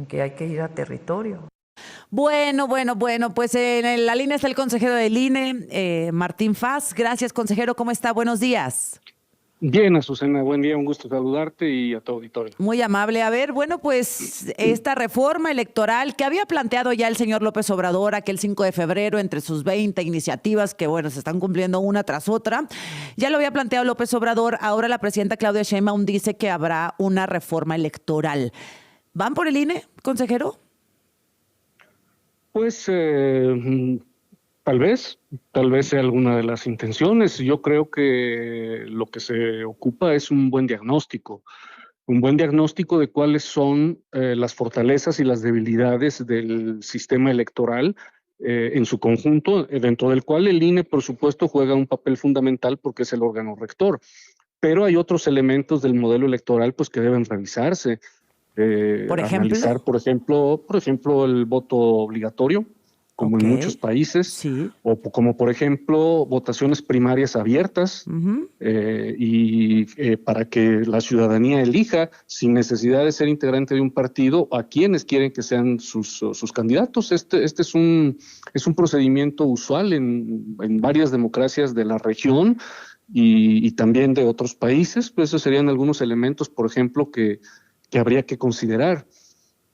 en que hay que ir a territorio. Bueno, pues en la línea está el consejero del INE, Martín Faz. Gracias, consejero, ¿cómo está? Buenos días. Bien, Azucena, buen día, un gusto saludarte y a tu auditorio. Muy amable. A ver, bueno, pues esta reforma electoral que había planteado ya el señor López Obrador aquel 5 de febrero entre sus 20 iniciativas que, bueno, se están cumpliendo una tras otra. Ya lo había planteado López Obrador, ahora la presidenta Claudia Sheinbaum dice que habrá una reforma electoral. ¿Van por el INE, consejero? Pues tal vez sea alguna de las intenciones. Yo creo que lo que se ocupa es un buen diagnóstico de cuáles son las fortalezas y las debilidades del sistema electoral en su conjunto, dentro del cual el INE, por supuesto, juega un papel fundamental porque es el órgano rector. Pero hay otros elementos del modelo electoral pues, que deben revisarse. Por Analizar, ejemplo. por ejemplo, el voto obligatorio, como en muchos países, sí. o como por ejemplo votaciones primarias abiertas, para que la ciudadanía elija, sin necesidad de ser integrante de un partido, a quienes quieren que sean sus candidatos. Este es un procedimiento usual en varias democracias de la región y también de otros países. Pues esos serían algunos elementos, por ejemplo, que habría que considerar.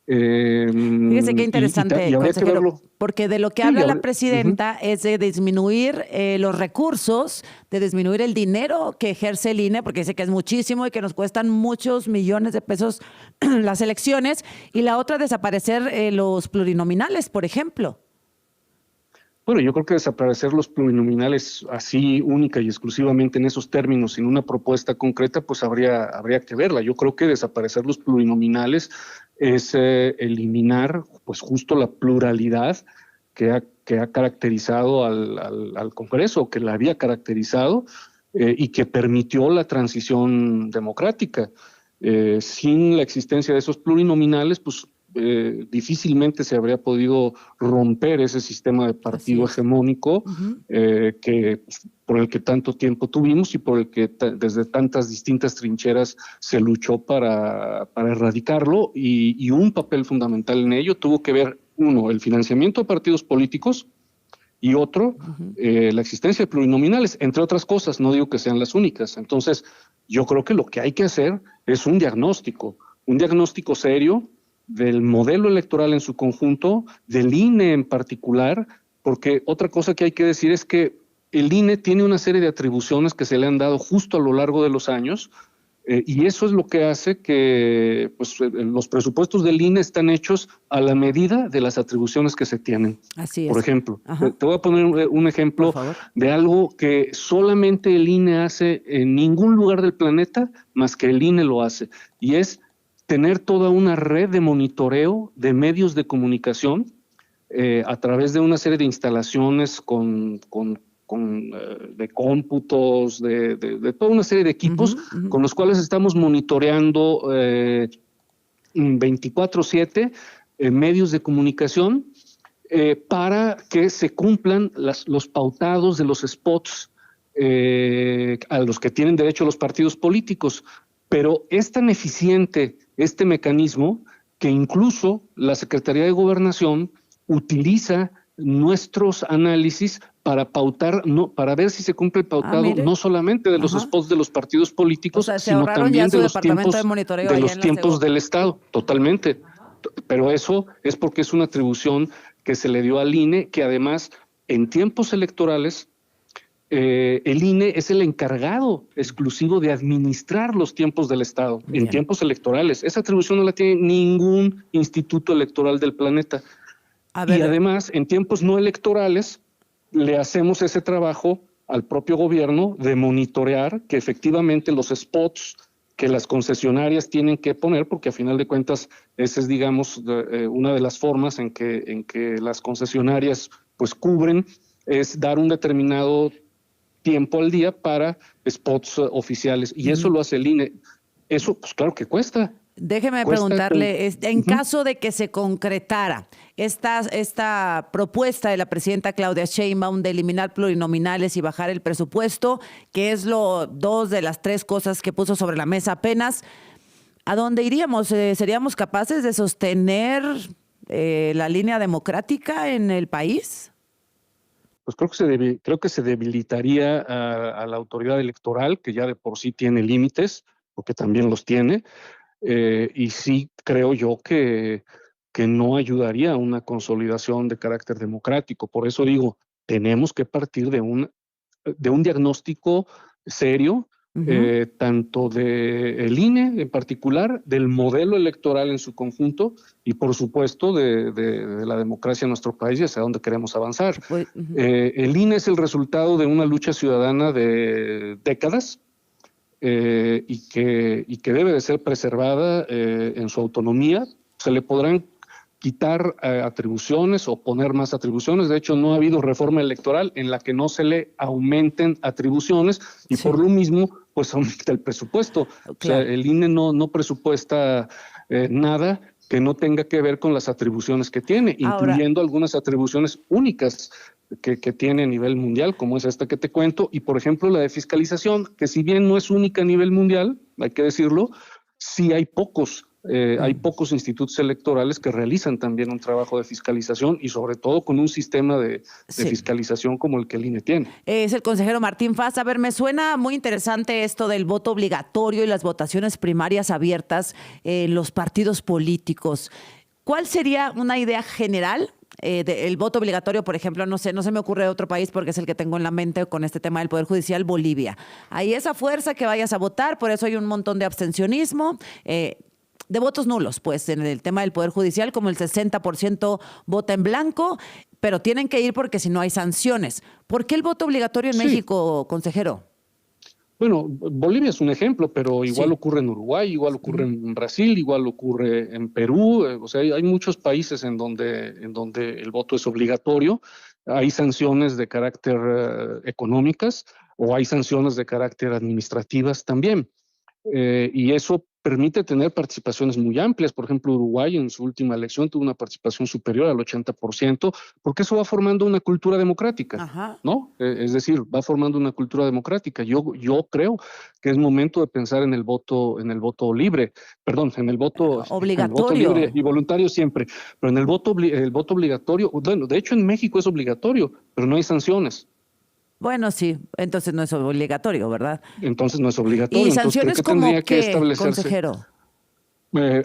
Fíjese qué interesante, consejero, porque de lo que habla la presidenta es de disminuir los recursos, de disminuir el dinero que ejerce el INE, porque dice que es muchísimo y que nos cuestan muchos millones de pesos las elecciones, y la otra desaparecer los plurinominales, por ejemplo. Bueno, yo creo que desaparecer los plurinominales así única y exclusivamente en esos términos, sin una propuesta concreta, pues habría que verla. Yo creo que desaparecer los plurinominales es eliminar pues justo la pluralidad que ha caracterizado al Congreso, que la había caracterizado y que permitió la transición democrática. Sin la existencia de esos plurinominales, pues difícilmente se habría podido romper ese sistema de partido hegemónico por el que tanto tiempo tuvimos y por el que desde tantas distintas trincheras se luchó para erradicarlo, y un papel fundamental en ello tuvo que ver, uno, el financiamiento de partidos políticos, y otro, la existencia de plurinominales, entre otras cosas. No digo que sean las únicas. Entonces, yo creo que lo que hay que hacer es un diagnóstico serio del modelo electoral en su conjunto, del INE en particular, porque otra cosa que hay que decir es que el INE tiene una serie de atribuciones que se le han dado justo a lo largo de los años, y eso es lo que hace que pues, los presupuestos del INE están hechos a la medida de las atribuciones que se tienen. Así es. Por ejemplo, te voy a poner un ejemplo de algo que solamente el INE hace en ningún lugar del planeta, más que el INE lo hace, y es tener toda una red de monitoreo de medios de comunicación a través de una serie de instalaciones de cómputos, de toda una serie de equipos con los cuales estamos monitoreando 24/7 medios de comunicación para que se cumplan los pautados de los spots a los que tienen derecho los partidos políticos. Pero es tan eficiente este mecanismo que incluso la Secretaría de Gobernación utiliza nuestros análisis para pautar, para ver si se cumple el pautado, no solamente de los spots de los partidos políticos, sino también de los tiempos del Estado, totalmente. Pero eso es porque es una atribución que se le dio al INE, que además en tiempos electorales el INE es el encargado exclusivo de administrar los tiempos del Estado en tiempos electorales. Esa atribución no la tiene ningún instituto electoral del planeta. Y además, en tiempos no electorales, le hacemos ese trabajo al propio gobierno de monitorear que efectivamente los spots que las concesionarias tienen que poner, porque a final de cuentas esa es, digamos, una de las formas en que las concesionarias pues cubren, es dar un determinado tiempo al día para spots oficiales, y eso lo hace el INE. Eso, pues claro que cuesta. Déjeme preguntarle, en caso de que se concretara esta propuesta de la presidenta Claudia Sheinbaum de eliminar plurinominales y bajar el presupuesto, que es dos de las tres cosas que puso sobre la mesa apenas, ¿A dónde iríamos? ¿Seríamos capaces de sostener la línea democrática en el país? Pues creo que se debilitaría a la autoridad electoral, que ya de por sí tiene límites, porque también los tiene, y sí creo yo que no ayudaría a una consolidación de carácter democrático. Por eso digo, tenemos que partir de un diagnóstico serio, Ujú. tanto del INE en particular, del modelo electoral en su conjunto y por supuesto de la democracia en nuestro país y hacia dónde queremos avanzar. Pues, ujú. El INE es el resultado de una lucha ciudadana de décadas, y que debe de ser preservada en su autonomía. Se le podrán quitar atribuciones o poner más atribuciones. De hecho, no ha habido reforma electoral en la que no se le aumenten atribuciones y Sí, por lo mismo, pues aumenta el presupuesto. O sea, claro. el INE no presupuesta nada que no tenga que ver con las atribuciones que tiene, Ahora, incluyendo algunas atribuciones únicas que tiene a nivel mundial, como es esta que te cuento, y por ejemplo la de fiscalización, que si bien no es única a nivel mundial, hay que decirlo, sí hay pocos institutos electorales que realizan también un trabajo de fiscalización y sobre todo con un sistema de sí. fiscalización como el que el INE tiene. Es el consejero Martín Faz. A ver, me suena muy interesante esto del voto obligatorio y las votaciones primarias abiertas en los partidos políticos. ¿Cuál sería una idea general del voto obligatorio? Por ejemplo, no sé, no se me ocurre otro país porque es el que tengo en la mente con este tema del Poder Judicial, Bolivia. Hay esa fuerza que vayas a votar, por eso hay un montón de abstencionismo. De votos nulos, pues en el tema del Poder Judicial, como el 60% vota en blanco, pero tienen que ir porque si no hay sanciones. ¿Por qué el voto obligatorio en Sí, México, consejero? bueno, Bolivia es un ejemplo, pero igual Sí. ocurre en Uruguay, igual ocurre Ujú. en Brasil, igual ocurre en Perú. O sea, hay muchos países en donde el voto es obligatorio. Hay sanciones de carácter económicas o hay sanciones de carácter administrativas también. Y eso permite tener participaciones muy amplias. Por ejemplo, Uruguay en su última elección tuvo una participación superior al 80%, porque eso va formando una cultura democrática, Ajá. ¿no? Es decir, va formando una cultura democrática. Yo creo que es momento de pensar en el voto libre, perdón, en el voto libre Obligatorio. y voluntario siempre, pero en el voto obligatorio, bueno, de hecho en México es obligatorio, pero no hay sanciones. Bueno, sí, entonces no es obligatorio, ¿verdad? Entonces no es ¿Y obligatorio. Entonces creo sanciones que tendría como que qué, establecerse. consejero?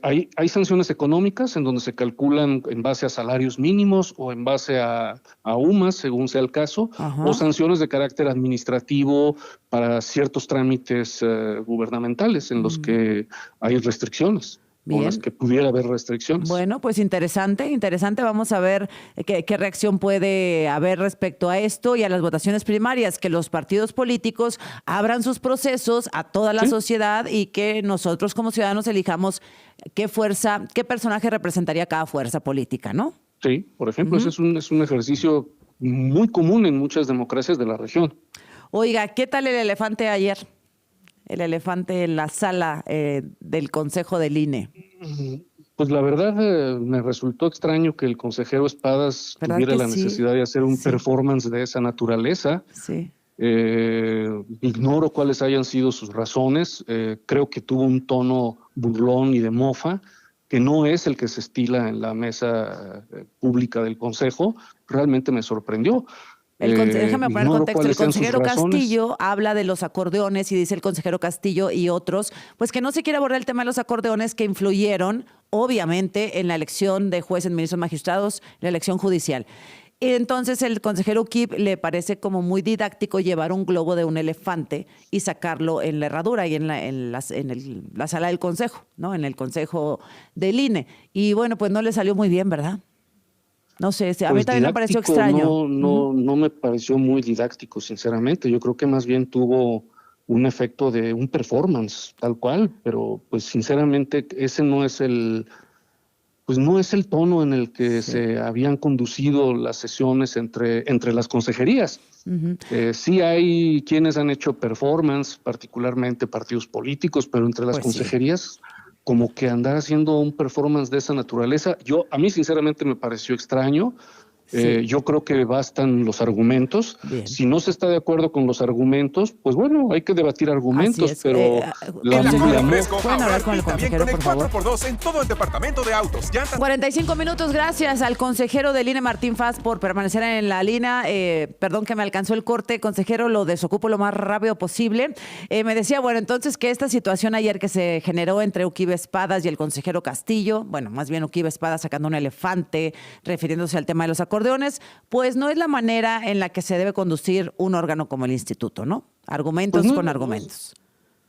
Hay sanciones económicas en donde se calculan en base a salarios mínimos o en base a UMAS, según sea el caso, o Ajá. sanciones de carácter administrativo para ciertos trámites gubernamentales en los Mm, que hay restricciones o en las bien. que pudiera haber restricciones. Bueno, pues interesante, interesante. Vamos a ver qué reacción puede haber respecto a esto y a las votaciones primarias, que los partidos políticos abran sus procesos a toda la Sí, sociedad y que nosotros como ciudadanos elijamos qué fuerza, qué personaje representaría cada fuerza política, ¿no? sí, por ejemplo, ese Ujú. es un ejercicio muy común en muchas democracias de la región. Oiga, ¿qué tal el elefante ayer? El elefante en la sala del Consejo del INE. Pues la verdad me resultó extraño que el consejero Espadas ¿Verdad tuviera que la sí? necesidad de hacer un Sí, performance de esa naturaleza. sí. Ignoro cuáles hayan sido sus razones. Creo que tuvo un tono burlón y de mofa, que no es el que se estila en la mesa pública del consejo. Realmente me sorprendió. Déjame poner Ignoro contexto. El cuáles sean sus consejero razones. Castillo habla de los acordeones y dice el consejero Castillo y otros, pues que no se quiere abordar el tema de los acordeones que influyeron, obviamente, en la elección de jueces, ministros, magistrados, la elección judicial. Entonces el consejero Kip le parece como muy didáctico llevar un globo de un elefante y sacarlo en la herradura y la sala del consejo, ¿no? En el consejo del INE. Y bueno, pues no le salió muy bien, ¿verdad? No sé, a mí Pues también me pareció didáctico, extraño. Ujú. no me pareció muy didáctico, sinceramente. Yo creo que más bien tuvo un efecto de un performance, tal cual, pero pues sinceramente ese pues no es el tono en el que Sí. se habían conducido las sesiones entre las consejerías. Ujú. Sí hay quienes han hecho performance, particularmente partidos políticos, pero entre las Pues sí. consejerías, como que andar haciendo un performance de esa naturaleza, a mí sinceramente me pareció extraño. Sí. Yo creo que bastan los argumentos. Bien. Si no se está de acuerdo con los argumentos, pues bueno, hay que debatir argumentos, Así es. pero la En la consejero, Cola Fresco, ¿pueden hablar con el ahorra también consejero, con por el favor? 4x2 en todo el departamento de autos, llantas. 45 minutos, gracias al consejero del INE, Martín Faz, por permanecer en la línea. Perdón que me alcanzó el corte, consejero, lo desocupo lo más rápido posible. Me decía, bueno, entonces que esta situación ayer que se generó entre Uquibe Espadas y el consejero Castillo, bueno, más bien Uquibe Espadas sacando un elefante, refiriéndose al tema de los acordeones, pues no es la manera en la que se debe conducir un órgano como el instituto, ¿no? Argumentos Pues no, con argumentos.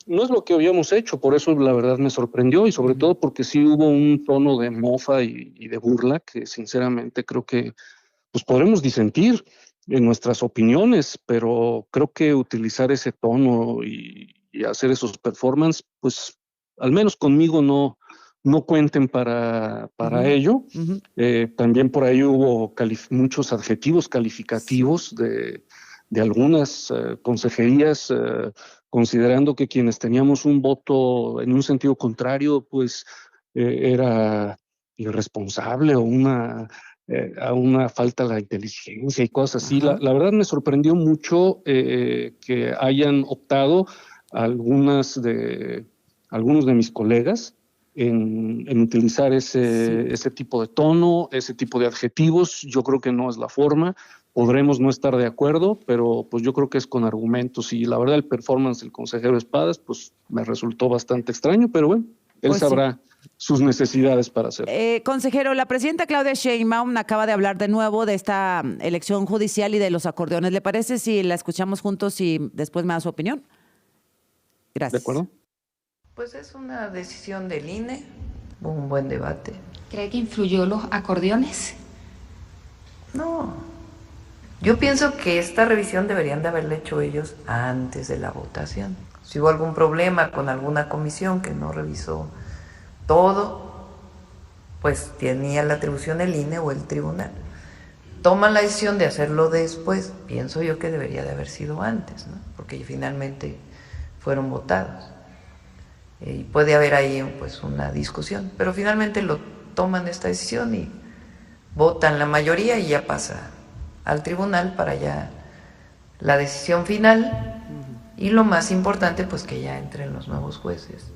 no es lo que habíamos hecho, por eso la verdad me sorprendió y sobre todo porque sí hubo un tono de mofa y de burla que sinceramente creo que pues podremos disentir en nuestras opiniones, pero creo que utilizar ese tono y hacer esos performances, pues al menos conmigo no cuenten para ello. Ujú. También por ahí hubo muchos adjetivos calificativos de algunas consejerías, considerando que quienes teníamos un voto en un sentido contrario, pues era irresponsable o a una falta de inteligencia y cosas así. Ajá. La verdad me sorprendió mucho que hayan optado algunos de mis colegas en utilizar ese tipo de tono, ese tipo de adjetivos. Yo creo que no es la forma. Podremos no estar de acuerdo, pero pues yo creo que es con argumentos. Y la verdad el performance del consejero Espadas pues me resultó bastante extraño, pero bueno, él Pues sí. sabrá sus necesidades para hacerlo. Consejero, la presidenta Claudia Sheinbaum acaba de hablar de nuevo de esta elección judicial y de los acordeones. ¿Le parece si la escuchamos juntos y después me da su opinión? Gracias. ¿De acuerdo? Pues es una decisión del INE, un buen debate. ¿Cree que influyó los acordeones? No, yo pienso que esta revisión deberían de haberla hecho ellos antes de la votación. Si hubo algún problema con alguna comisión que no revisó todo, pues tenía la atribución el INE o el tribunal. Toman la decisión de hacerlo después, pienso yo que debería de haber sido antes, ¿no? Porque finalmente fueron votados. Y puede haber ahí pues una discusión, pero finalmente lo toman esta decisión y votan la mayoría y ya pasa al tribunal para ya la decisión final. Y lo más importante pues que ya entren los nuevos jueces,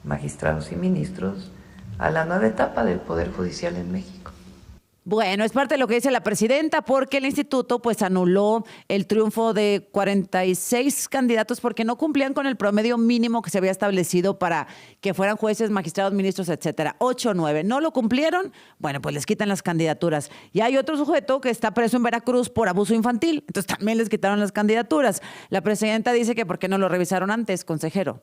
magistrados y ministros a la nueva etapa del Poder Judicial en México. Bueno, es parte de lo que dice la presidenta porque el instituto pues anuló el triunfo de 46 candidatos porque no cumplían con el promedio mínimo que se había establecido para que fueran jueces, magistrados, ministros, etcétera. 8 o 9. No lo cumplieron, bueno, pues les quitan las candidaturas. Y hay otro sujeto que está preso en Veracruz por abuso infantil, entonces también les quitaron las candidaturas. La presidenta dice que ¿por qué no lo revisaron antes, consejero?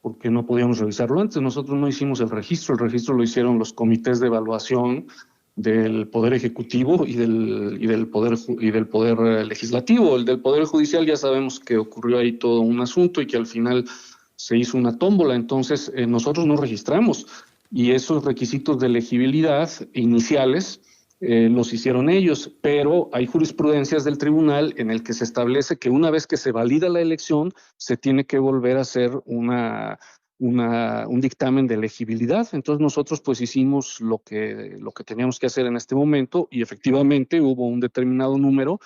Porque no podíamos revisarlo antes. Nosotros no hicimos el registro lo hicieron los comités de evaluación del Poder Ejecutivo y del Poder Legislativo. El del Poder Judicial ya sabemos que ocurrió ahí todo un asunto y que al final se hizo una tómbola. Entonces, nosotros no registramos y esos requisitos de elegibilidad iniciales los hicieron ellos, pero hay jurisprudencias del tribunal en el que se establece que una vez que se valida la elección, se tiene que volver a hacer un dictamen de elegibilidad. Entonces nosotros pues hicimos lo que teníamos que hacer en este momento y efectivamente hubo un determinado número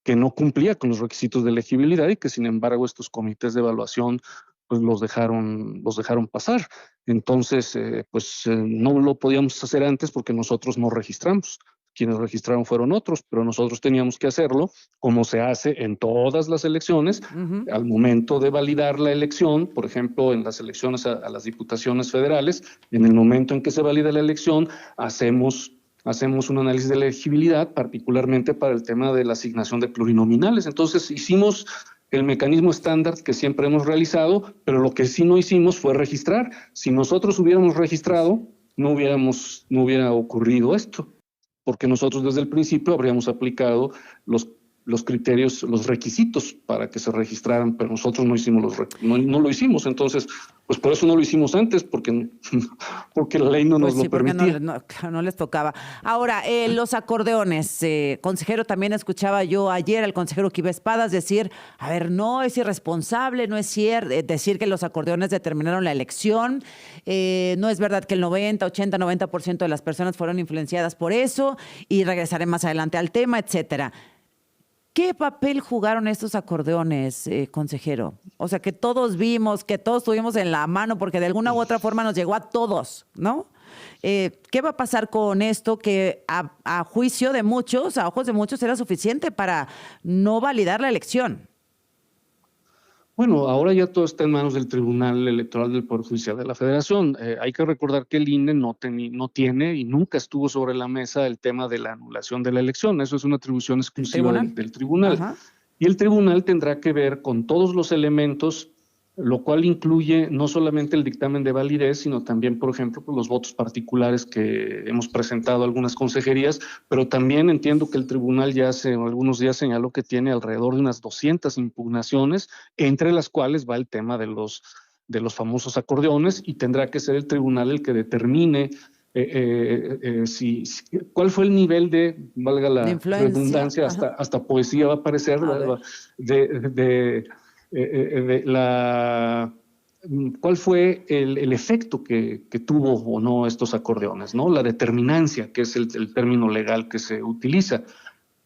que no cumplía con los requisitos de elegibilidad y que sin embargo estos comités de evaluación pues los dejaron pasar. Entonces no lo podíamos hacer antes porque nosotros no registramos. Quienes registraron fueron otros, pero nosotros teníamos que hacerlo como se hace en todas las elecciones. Al momento de validar la elección, por ejemplo, en las elecciones a las diputaciones federales, en el momento en que se valida la elección, hacemos un análisis de elegibilidad, particularmente para el tema de la asignación de plurinominales. Entonces hicimos el mecanismo estándar que siempre hemos realizado, pero lo que sí no hicimos fue registrar. Si nosotros hubiéramos registrado, no hubiera ocurrido esto, porque nosotros desde el principio habríamos aplicado los criterios, los requisitos para que se registraran, pero nosotros no hicimos no lo hicimos. Entonces, pues por eso no lo hicimos antes, porque la ley no nos lo permitía. No les tocaba. Ahora, los acordeones, consejero, también escuchaba yo ayer al consejero Quiva Espadas decir, a ver, no es irresponsable, no es cierto, decir que los acordeones determinaron la elección, no es verdad que el 90, 80, 90% de las personas fueron influenciadas por eso, y regresaré más adelante al tema, etcétera. ¿Qué papel jugaron estos acordeones, consejero? O sea, que todos vimos, que todos tuvimos en la mano, porque de alguna u otra forma nos llegó a todos, ¿no? ¿Qué va a pasar con esto que a juicio de muchos, a ojos de muchos, era suficiente para no validar la elección? Bueno, ahora ya todo está en manos del Tribunal Electoral del Poder Judicial de la Federación. Hay que recordar que el INE no tiene y nunca estuvo sobre la mesa el tema de la anulación de la elección. Eso es una atribución exclusiva del tribunal. Ajá. Y el tribunal tendrá que ver con todos los elementos, lo cual incluye no solamente el dictamen de validez, sino también, por ejemplo, pues los votos particulares que hemos presentado a algunas consejerías, pero también entiendo que el tribunal ya hace algunos días señaló que tiene alrededor de unas 200 impugnaciones, entre las cuales va el tema de los famosos acordeones, y tendrá que ser el tribunal el que determine cuál fue el nivel de, valga la redundancia, hasta poesía va a aparecer, cuál fue el efecto que tuvo o no estos acordeones, ¿no? La determinancia, que es el término legal que se utiliza.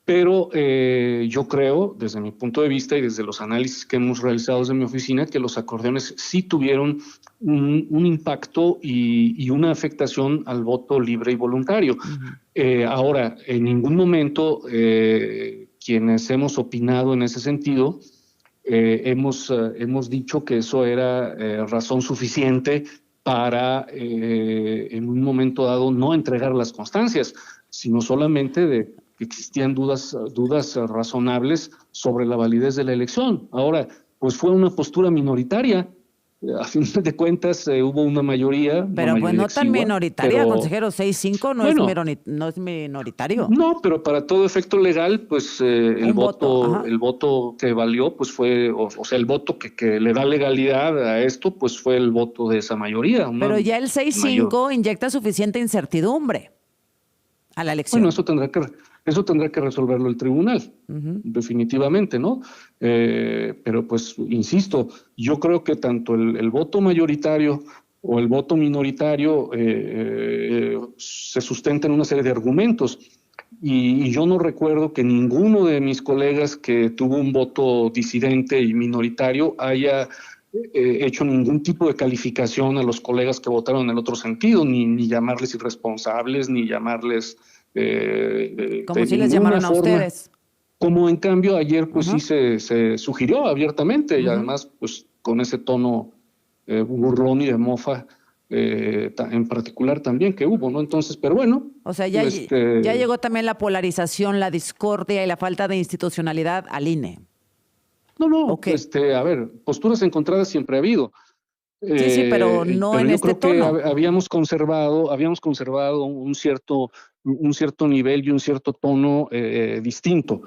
Pero yo creo, desde mi punto de vista y desde los análisis que hemos realizado desde mi oficina, que los acordeones sí tuvieron un impacto y una afectación al voto libre y voluntario. Ahora, en ningún momento quienes hemos opinado en ese sentido hemos dicho que eso era razón suficiente para en un momento dado no entregar las constancias, sino solamente de que existían dudas razonables sobre la validez de la elección. Ahora, pues fue una postura minoritaria. A fin de cuentas hubo una mayoría. Pero pues no tan minoritaria, pero, consejero, 6-5 no es minoritario. No, pero para todo efecto legal, pues el voto que valió, pues fue, o sea, el voto que le da legalidad a esto, pues fue el voto de esa mayoría. Pero ya el 6-5 inyecta suficiente incertidumbre a la elección. Bueno, eso tendrá que resolverlo el tribunal, definitivamente, ¿no? Pero pues, insisto, yo creo que tanto el voto mayoritario o el voto minoritario se sustenta en una serie de argumentos. Y yo no recuerdo que ninguno de mis colegas que tuvo un voto disidente y minoritario haya hecho ningún tipo de calificación a los colegas que votaron en el otro sentido, ni llamarles irresponsables, ni llamarles... como si les llamaron a ustedes. Como en cambio ayer pues sí se sugirió abiertamente y además pues con ese tono burlón y de mofa en particular también que hubo, ¿no? Entonces, pero bueno. O sea, ya llegó también la polarización, la discordia y la falta de institucionalidad al INE. No, okay. A ver, posturas encontradas siempre ha habido. Sí, pero no pero en yo este creo tono. Que habíamos conservado un cierto nivel y un cierto tono distinto.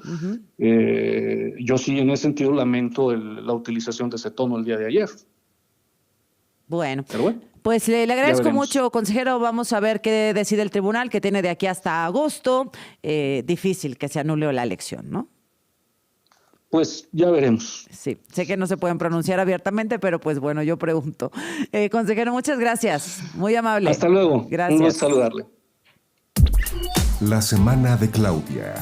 Yo sí, en ese sentido, lamento la utilización de ese tono el día de ayer. Bueno, pero bueno, pues le agradezco mucho, consejero. Vamos a ver qué decide el tribunal, que tiene de aquí hasta agosto. Difícil que se anule la elección, ¿no? Pues ya veremos. Sí, sé que no se pueden pronunciar abiertamente, pero pues bueno, yo pregunto. Consejero, muchas gracias. Muy amable. Hasta luego. Gracias. Un gusto saludarle. La semana de Claudia.